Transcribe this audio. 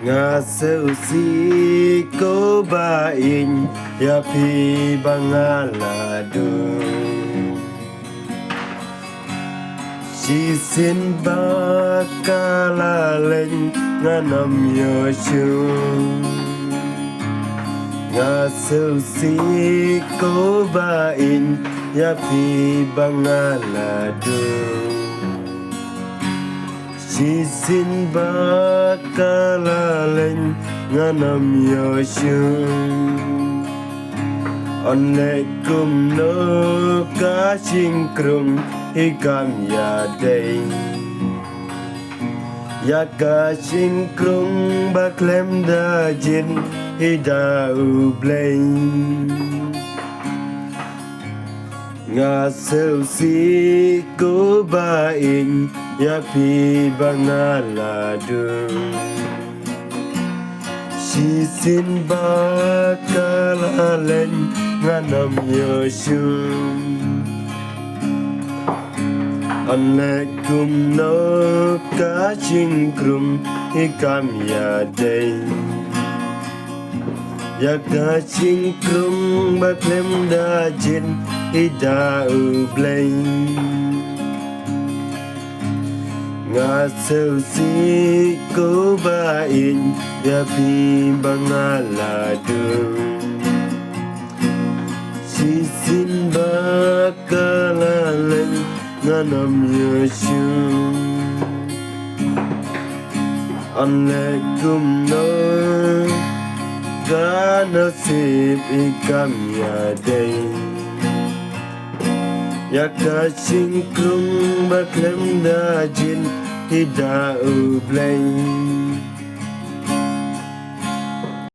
Nga sâu si ko bain ya pi bangalado si sin bakalaling nga nam yo shu Nga sâu si ko bain ya pi bangalado si sin bakalaling nga nam yo shu on le kum no ka ching krum hi kam ya day ya ka ching krum ba klem da jin hi da u blay Nga sâu si ko bain ya pi bangalado si sin bakalaling nga nam yo shu an le kum no ka ching krum hi kam ya day ya ka ching krum ba klem da jin hi da u blay Nga sâu si ko bain ya pi bangalado si sin bakalaling nga nam yo shu an le kum no ga nasib ikam ya day ya ka ching krum ba klem da jin hi da u blay